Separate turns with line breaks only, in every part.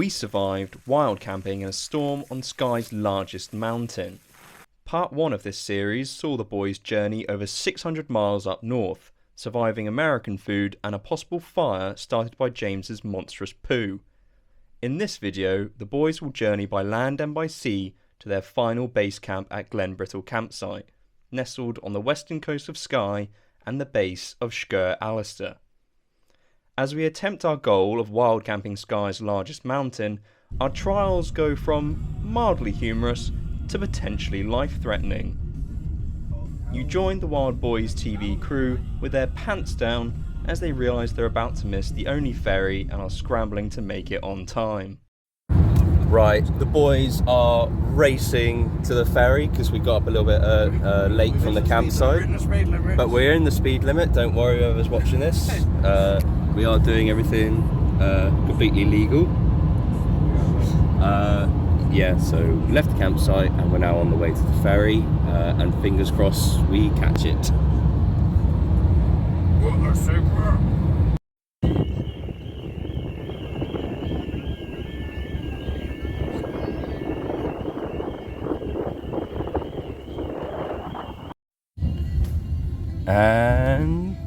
we survived wild camping in a storm on Skye's largest mountain. Part 1 of this series saw the boys journey over 600 miles up north, surviving American food and a possible fire started by James's monstrous poo. In this video, the boys will journey by land and by sea to their final base camp at Glen Brittle campsite, nestled on the western coast of Skye and the base of Skye Alistair. As we attempt our goal of wild camping Skye's largest mountain, our trials go from mildly humorous to potentially life-threatening. You join the WildBoysTV crew with their pants down as they realise they're about to miss the only ferry and are scrambling to make it on time. Right, the boys are racing to the ferry because we got up a little bit late from the campsite. But we're in the speed limit, don't worry whoever's watching this. We are doing everything completely legal. Yeah, so we left the campsite and we're now on the way to the ferry, and fingers crossed we catch it. And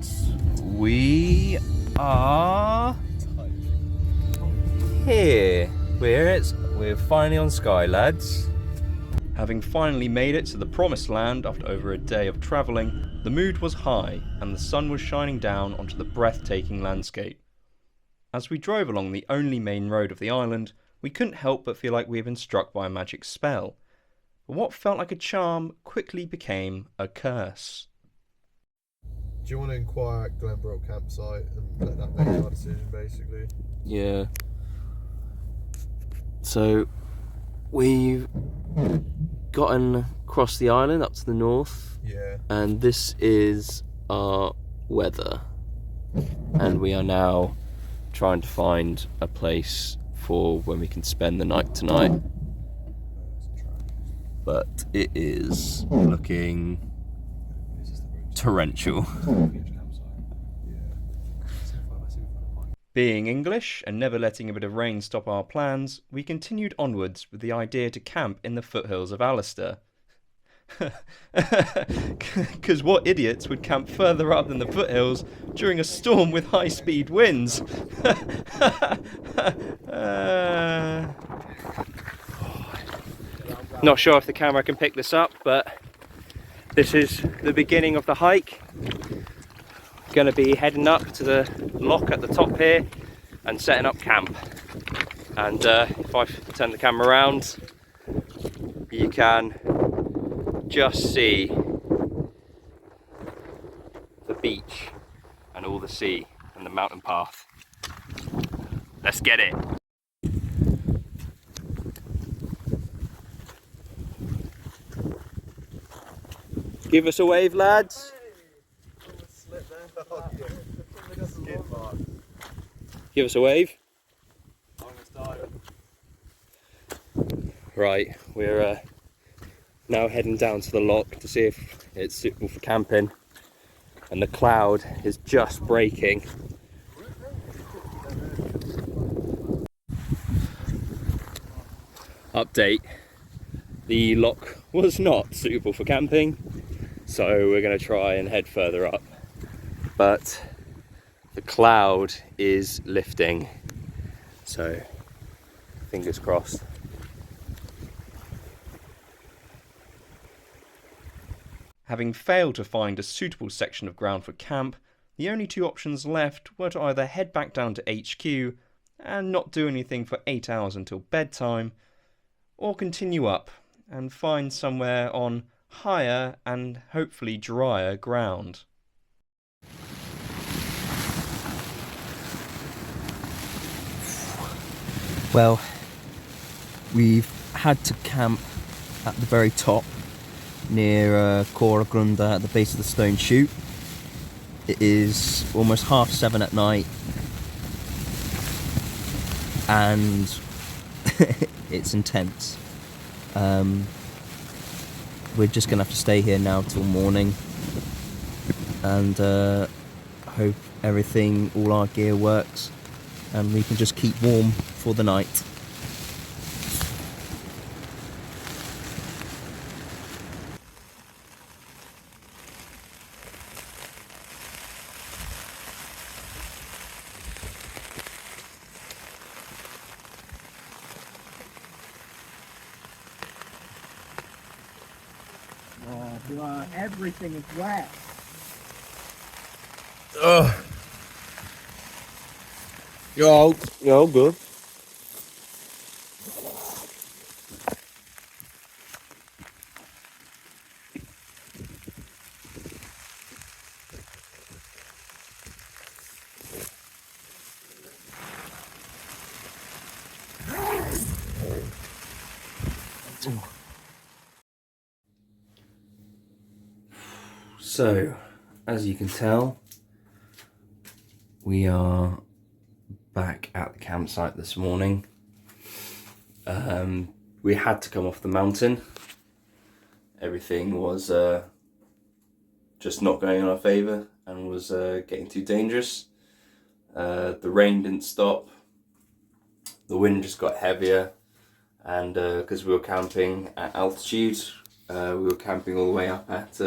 we are here. We're finally on Skye, lads. Having finally made it to the promised land after over a day of travelling, the mood was high and the sun was shining down onto the breathtaking landscape. As we drove along the only main road of the island, we couldn't help but feel like we had been struck by a magic spell. But what felt like a charm quickly became a curse.
Do you want to inquire at Glen Brittle campsite and let that make our decision, basically?
Yeah. So, we've gotten across the island up to the north.
Yeah. And
this is our weather. And we are now trying to find a place for when we can spend the night tonight. But it is looking torrential. Being English and never letting a bit of rain stop our plans, we continued onwards with the idea to camp in the foothills of Alistair. Because what idiots would camp further up than the foothills during a storm with high-speed winds? Not sure if the camera can pick this up, but this is the beginning of the hike. Going to be heading up to the lock at the top here and setting up camp. And if I turn the camera around, you can just see the beach and all the sea and the mountain path. Let's get it. Give us a wave, lads. Give us a wave. Right, we're now heading down to the lock to see if it's suitable for camping, and the cloud is just breaking. Update: the lock was not suitable for camping, so we're going to try and head further up. But the cloud is lifting, so fingers crossed. Having failed to find a suitable section of ground for camp, the only two options left were to either head back down to HQ and not do anything for 8 hours until bedtime, or continue up and find somewhere on higher and hopefully drier ground. Well, we've had to camp at the very top near Cora Grunda at the base of the stone chute. It is almost 7:30 at night and it's intense. We're just gonna have to stay here now till morning and hope everything, all our gear works and we can just keep warm for the night.
Oh, bro, everything is wet.
Ugh. You're all good.
So, as you can tell, we are back at the campsite this morning. We had to come off the mountain. Everything was just not going in our favour and was getting too dangerous. The rain didn't stop. The wind just got heavier, and because we were camping at altitude, we were camping all the way up at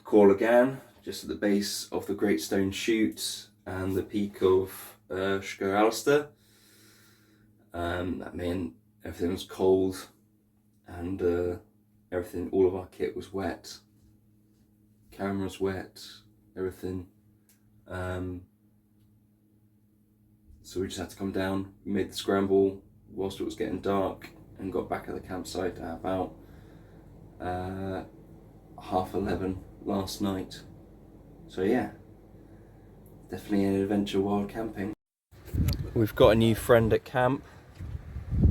Corlagan, just at the base of the Great Stone Chute and the peak of Sgurr. That meant everything was cold, and all of our kit was wet. Cameras wet, everything. So we just had to come down. We made the scramble whilst it was getting dark and got back at the campsite at about 11:30 last night. So yeah, definitely an adventure while camping. We've got a new friend at camp.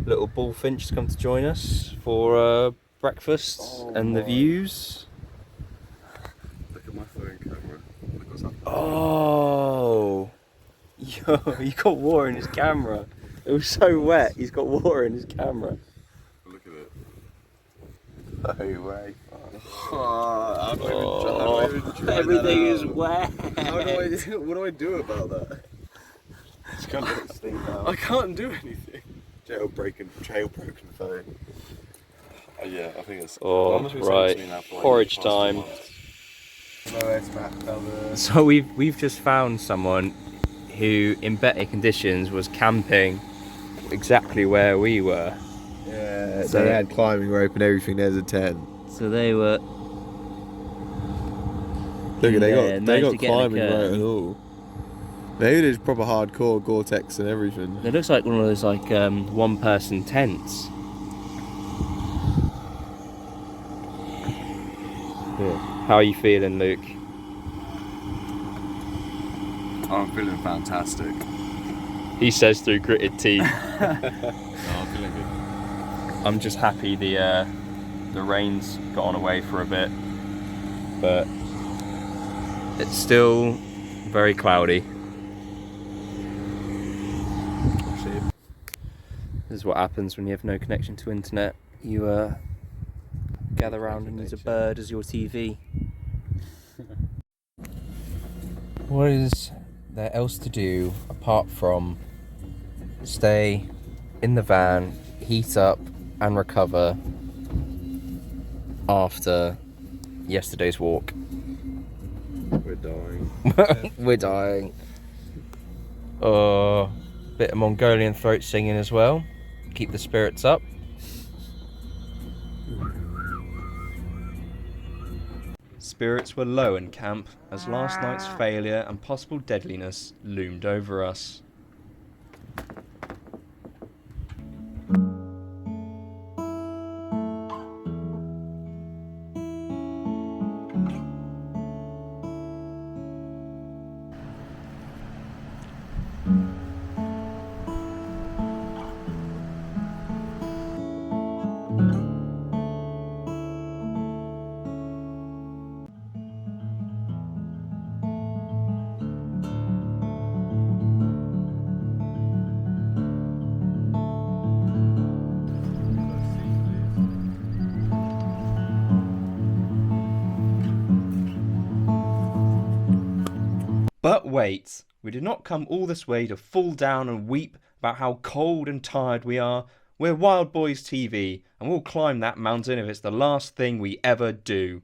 Little bullfinch has come to join us for breakfast and the views.
Look at my phone camera. Look what's happening.
Oh, yo, you got water in his camera. It was so wet. He's got water in his camera.
Look at it.
No way.
Everything is wet.
What do I do about that?
It's gonna stink now.
I can't do anything. Jailbroken phone. Yeah, I think it's.
Oh, right. Porridge time. So we've just found someone who, in better conditions, was camping exactly where we were.
Yeah,
So-
they had climbing rope and everything. There's a tent.
So they were.
Look at they
Yeah,
got
managed to get in a
climbing rope
curve.
and all. Maybe there's proper hardcore Gore-Tex and everything.
It looks like one of those one-person tents. Yeah. How are you feeling, Luke?
I'm feeling fantastic.
He says through gritted teeth.
No, I'm feeling good.
I'm just happy the rain's gone away for a bit, but it's still very cloudy. This is what happens when you have no connection to internet. You gather around and use a bird as your TV. What is there else to do apart from stay in the van, heat up and recover after yesterday's walk?
We're dying.
We're dying. Bit of Mongolian throat singing as well. Keep the spirits up. Spirits were low in camp as last night's failure and possible deadliness loomed over us. But wait, we did not come all this way to fall down and weep about how cold and tired we are. We're WildBoysTV, and we'll climb that mountain if it's the last thing we ever do.